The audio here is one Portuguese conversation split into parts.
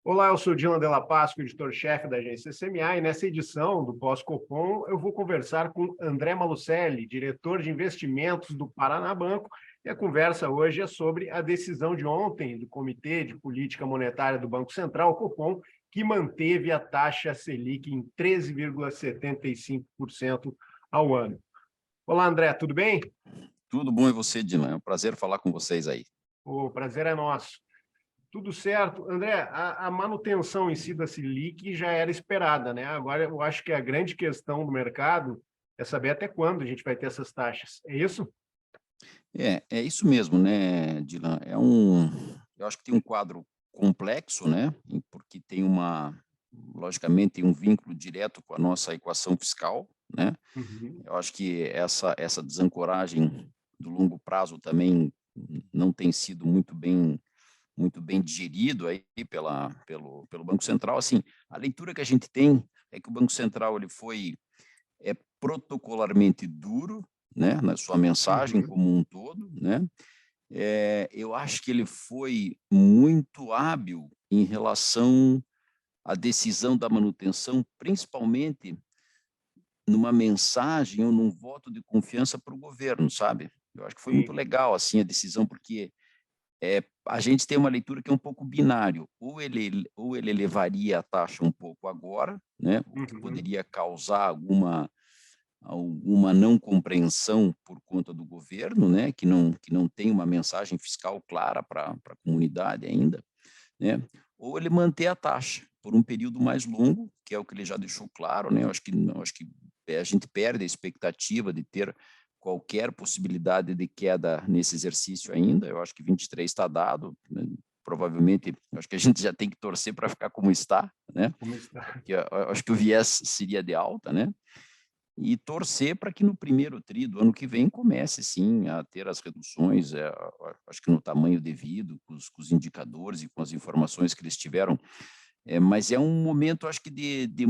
Olá, eu sou Dylan Della Paz, editor-chefe da agência CMA, e nessa edição do Pós-Copom eu vou conversar com André Malucelli, diretor de investimentos do Paraná Banco, e a conversa hoje é sobre a decisão de ontem do Comitê de Política Monetária do Banco Central, Copom, que manteve a taxa Selic em 13,75% ao ano. Olá, André, tudo bem? Tudo bom, e você, Dylan? É um prazer falar com vocês aí. O prazer é nosso. Tudo certo. André, a manutenção em si da Selic já era esperada, né? Agora, eu acho que a grande questão do mercado é saber até quando a gente vai ter essas taxas. É isso? É isso mesmo, né, Dylan? Eu acho que tem um quadro complexo, né? Porque logicamente, tem um vínculo direto com a nossa equação fiscal, né? Uhum. Eu acho que essa desancoragem do longo prazo também não tem sido muito bem digerido aí pelo Banco Central. Assim, a leitura que a gente tem é que o Banco Central ele foi protocolarmente duro, né, na sua mensagem Uhum. como um todo, né? Eu acho que ele foi muito hábil em relação à decisão da manutenção, principalmente numa mensagem ou num voto de confiança para o governo, sabe? Eu acho que foi muito Sim. legal assim a decisão, porque a gente tem uma leitura que é um pouco binário, ou ele elevaria a taxa um pouco agora, né, o que Uhum. poderia causar alguma não compreensão por conta do governo, né, que não tem uma mensagem fiscal clara para a comunidade ainda, né, ou ele manter a taxa por um período mais longo, que é o que ele já deixou claro, né, eu acho que a gente perde a expectativa de ter qualquer possibilidade de queda nesse exercício ainda. Eu acho que 23 está dado, né, provavelmente, eu acho que a gente já tem que torcer para ficar como está, né, Como está? que eu acho que o viés seria de alta, né, e torcer para que no primeiro tri do ano que vem comece sim a ter as reduções, acho que no tamanho devido, com os indicadores e com as informações que eles tiveram, mas é um momento, acho que de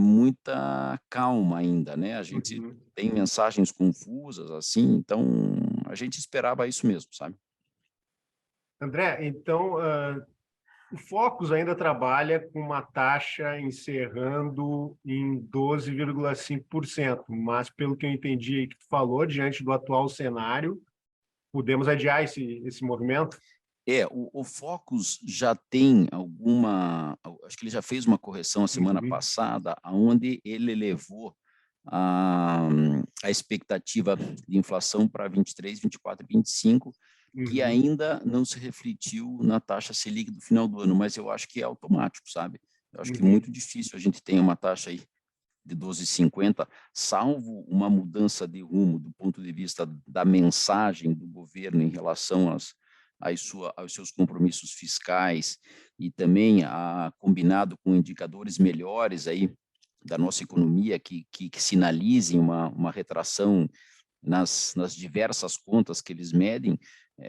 muita calma ainda, né? A gente Uhum. tem mensagens confusas assim, então a gente esperava isso mesmo, sabe? André, então, o Focus ainda trabalha com uma taxa encerrando em 12,5%, mas pelo que eu entendi aí que tu falou, diante do atual cenário, podemos adiar esse movimento? O Focus já tem acho que ele já fez uma correção a semana Uhum. passada, aonde ele elevou a, a expectativa de inflação para 23, 24 e 25, que Uhum. ainda não se refletiu na taxa Selic do final do ano, mas eu acho que é automático, sabe? Eu acho que é Uhum. muito difícil a gente ter uma taxa aí de 12,50, salvo uma mudança de rumo do ponto de vista da mensagem do governo em relação aos seus compromissos fiscais e também combinado com indicadores melhores aí da nossa economia que sinalizem uma retração nas diversas contas que eles medem,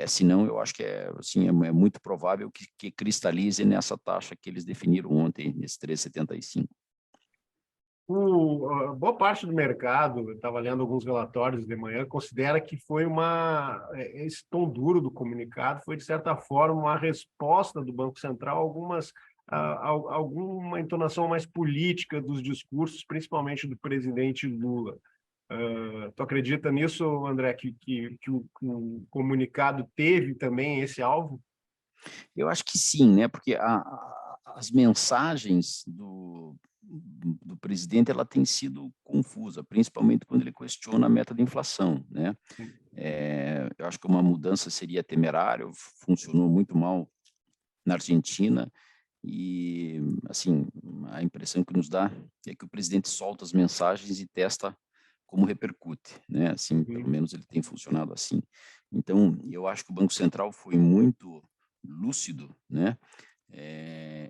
senão eu acho que assim, é muito provável que cristalize nessa taxa que eles definiram ontem, nesse 3,75. Boa parte do mercado, eu estava lendo alguns relatórios de manhã, considera que foi esse tom duro do comunicado foi, de certa forma, uma resposta do Banco Central a alguma entonação mais política dos discursos, principalmente do presidente Lula. Tu acredita nisso, André, que o comunicado teve também esse alvo? Eu acho que sim, né? Porque as mensagens do presidente ela tem sido confusa, principalmente quando ele questiona a meta de inflação, né? Eu acho que uma mudança seria temerário, funcionou muito mal na Argentina e, assim, a impressão que nos dá é que o presidente solta as mensagens e testa como repercute, né? Assim, pelo Uhum. menos ele tem funcionado assim. Então, eu acho que o Banco Central foi muito lúcido, né?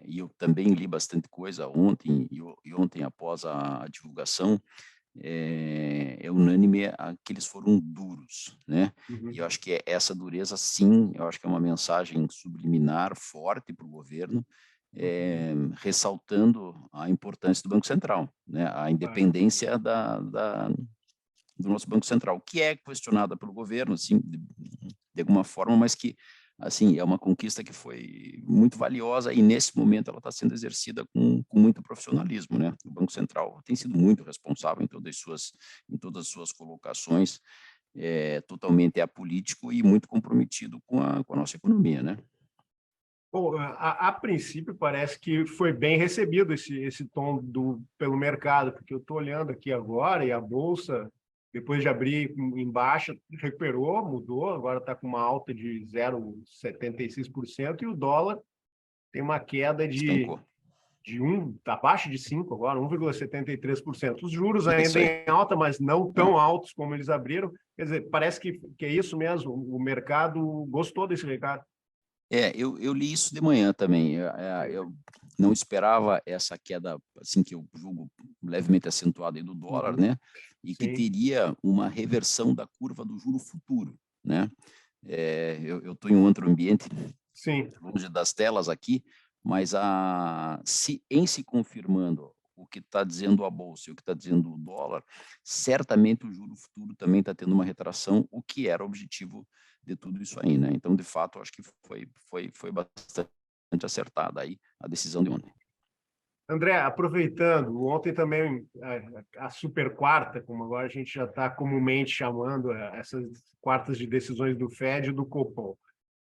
E eu também li bastante coisa ontem e ontem após a divulgação, é unânime que eles foram duros, né? E eu Uhum. acho que essa dureza, sim, eu acho que é uma mensagem subliminar forte para o governo, Uhum. ressaltando a importância do Banco Central, né? A Claro. independência do nosso Banco Central, que é questionada pelo governo, assim, de alguma forma, mas que, assim, é uma conquista que foi muito valiosa e, nesse momento, ela está sendo exercida com muito profissionalismo, né? O Banco Central tem sido muito responsável em todas as suas colocações, totalmente apolítico e muito comprometido com a nossa economia, né? Bom, a princípio parece que foi bem recebido esse tom pelo mercado, porque eu estou olhando aqui agora e a Bolsa, depois de abrir em baixa, recuperou, mudou, agora está com uma alta de 0,76% e o dólar tem uma queda Estancou. está abaixo de 5 agora, 1,73%. Os juros ainda Isso aí. em alta, mas não É. tão altos como eles abriram. Quer dizer, parece que é isso mesmo, o mercado gostou desse recado. Eu li isso de manhã também. Eu não esperava essa queda, assim, que eu julgo levemente acentuada aí do dólar, Uhum, né? E que sim, teria uma reversão da curva do juro futuro, né? Eu estou em um outro ambiente, sim. longe das telas aqui, mas se confirmando o que está dizendo a bolsa e o que está dizendo o dólar, certamente o juro futuro também está tendo uma retração, o que era o objetivo de tudo isso aí, né? Então, de fato, acho que foi bastante acertada aí a decisão de ontem. André, aproveitando, ontem também a super quarta, como agora a gente já está comumente chamando essas quartas de decisões do Fed e do Copom.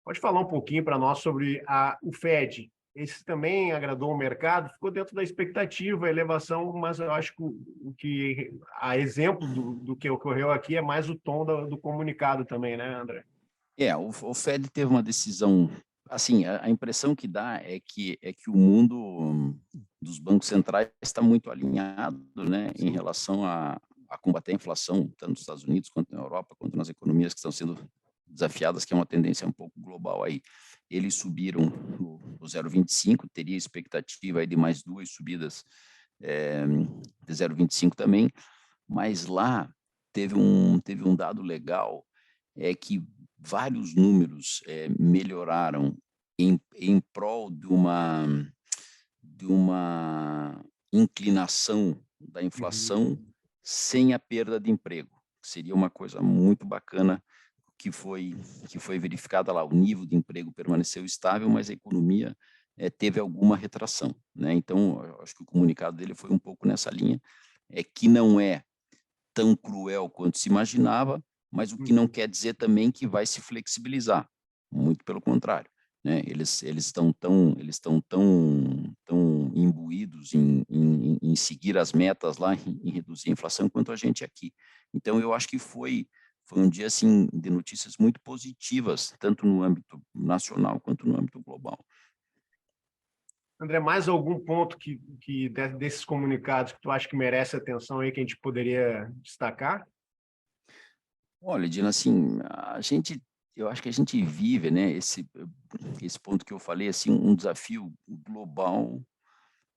Pode falar um pouquinho para nós sobre o Fed? Esse também agradou o mercado, ficou dentro da expectativa, a elevação, mas eu acho que a exemplo do que ocorreu aqui é mais o tom do comunicado também, né, André? O Fed teve uma decisão, assim, a impressão que dá é que o mundo dos bancos centrais está muito alinhado, né, em Sim. relação a combater a inflação, tanto nos Estados Unidos quanto na Europa, quanto nas economias que estão sendo desafiadas, que é uma tendência um pouco global aí. Eles subiram o 0,25, teria expectativa aí de mais duas subidas de 0,25 também, mas lá teve um dado legal, que vários números melhoraram em prol de uma inclinação da Uhum. inflação sem a perda de emprego. Seria uma coisa muito bacana que foi verificada lá. O nível de emprego permaneceu estável, mas a economia teve alguma retração, né? Então, eu acho que o comunicado dele foi um pouco nessa linha, que não é tão cruel quanto se imaginava, mas o que não Uhum. quer dizer também que vai se flexibilizar, muito pelo contrário, né? Eles estão tão imbuídos em seguir as metas lá, em reduzir a inflação, quanto a gente aqui. Então, eu acho que foi um dia assim de notícias muito positivas, tanto no âmbito nacional quanto no âmbito global. André, mais algum ponto desses comunicados que tu acha que merece atenção aí que a gente poderia destacar? Olha, Dina, assim, eu acho que a gente vive, né, esse ponto que eu falei, assim, um desafio global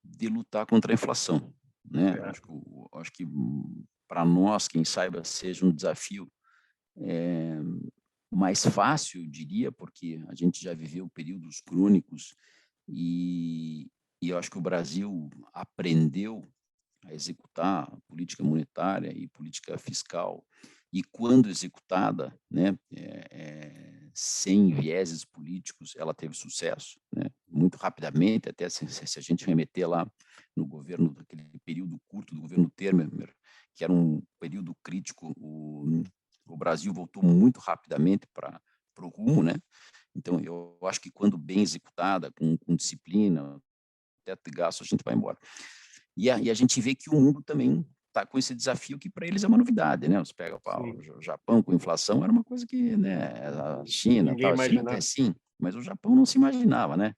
de lutar contra a inflação, né? Certo. Acho que para nós, quem saiba, seja um desafio mais fácil, eu diria, porque a gente já viveu períodos crônicos e eu acho que o Brasil aprendeu a executar a política monetária e política fiscal, e quando executada, né, sem vieses políticos, ela teve sucesso, né, muito rapidamente, até se a gente remeter lá no governo, daquele período curto do governo Temer, que era um período crítico, o Brasil voltou muito rapidamente para o rumo, né? Então, eu acho que quando bem executada, com disciplina, teto de gasto, a gente vai embora. E a gente vê que o mundo também está com esse desafio que para eles é uma novidade, né? Você pega Sim, o Japão com inflação, era uma coisa que, né, a China, ninguém tal, a China até imaginava. sim, mas o Japão não se imaginava, né?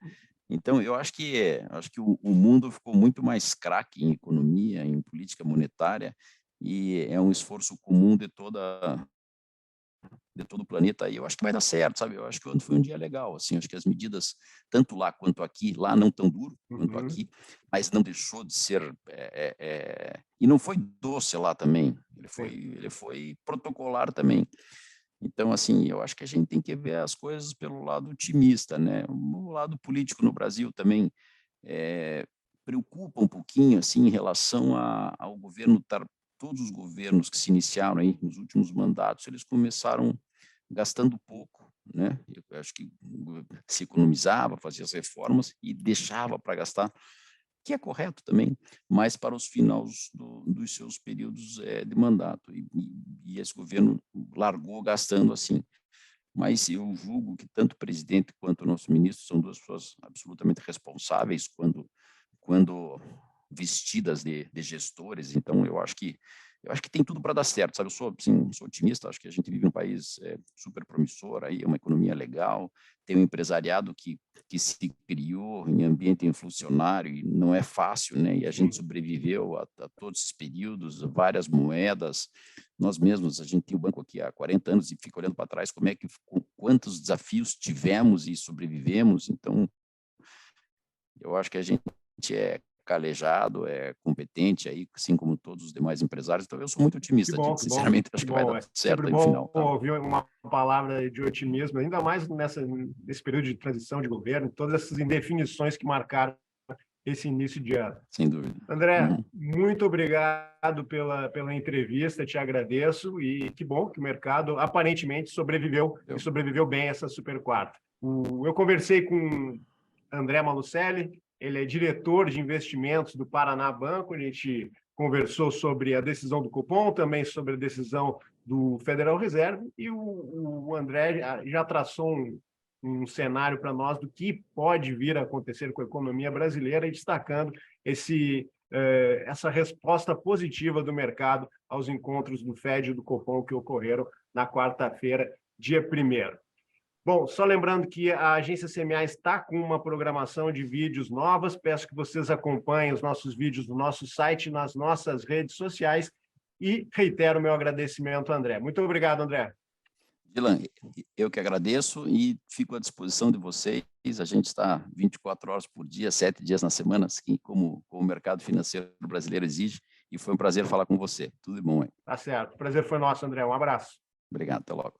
Então, eu acho que o mundo ficou muito mais craque em economia, em política monetária, e é um esforço comum de todo o planeta, e eu acho que vai dar certo, sabe? Eu acho que ontem foi um dia legal, assim, acho que as medidas, tanto lá quanto aqui, lá não tão duro quanto Uhum. aqui, mas não deixou de ser, e não foi doce lá também, ele foi, Sim. ele foi protocolar também. Então, assim, eu acho que a gente tem que ver as coisas pelo lado otimista, né? O lado político no Brasil também preocupa um pouquinho, assim, em relação ao governo estar todos os governos que se iniciaram aí nos últimos mandatos, eles começaram gastando pouco, né? Eu acho que se economizava, fazia as reformas e deixava para gastar, que é correto também, mas para os finais dos seus períodos de mandato. E esse governo largou gastando assim. Mas eu julgo que tanto o presidente quanto o nosso ministro são duas pessoas absolutamente responsáveis quando vestidas de gestores. Então eu acho que tem tudo para dar certo, sabe? Eu sou, assim, sou otimista, acho que a gente vive um país super promissor, aí, uma economia legal, tem um empresariado que se criou em ambiente inflacionário e não é fácil, né? E a gente sobreviveu a todos esses períodos, várias moedas. Nós mesmos, a gente tem o banco aqui há 40 anos e fica olhando para trás quantos desafios tivemos e sobrevivemos. Então, eu acho que a gente é calejado, é competente, aí, assim como todos os demais empresários. Então, eu sou muito Que otimista, bom, que bom, sinceramente, acho que que vai bom. dar É certo sempre aí no bom final. Tá? ouvir uma palavra de otimismo, ainda mais nesse período de transição de governo, todas essas indefinições que marcaram esse início de ano. Sem dúvida. André, muito obrigado pela entrevista, te agradeço, e que bom que o mercado aparentemente sobreviveu, e sobreviveu bem essa super quarta. Eu conversei com André Malucelli, ele é diretor de investimentos do Paraná Banco, a gente conversou sobre a decisão do Copom, também sobre a decisão do Federal Reserve, e o André já traçou um cenário para nós do que pode vir a acontecer com a economia brasileira, e destacando essa resposta positiva do mercado aos encontros do FED e do Copom que ocorreram na quarta-feira, dia 1º. Bom, só lembrando que a agência CMA está com uma programação de vídeos novas. Peço que vocês acompanhem os nossos vídeos no nosso site, nas nossas redes sociais, e reitero o meu agradecimento, André. Muito obrigado, André. Dylan, eu que agradeço e fico à disposição de vocês. A gente está 24 horas por dia, 7 dias na semana, assim como o mercado financeiro brasileiro exige, e foi um prazer falar com você. Tudo de bom aí. Tá certo. O prazer foi nosso, André. Um abraço. Obrigado, até logo.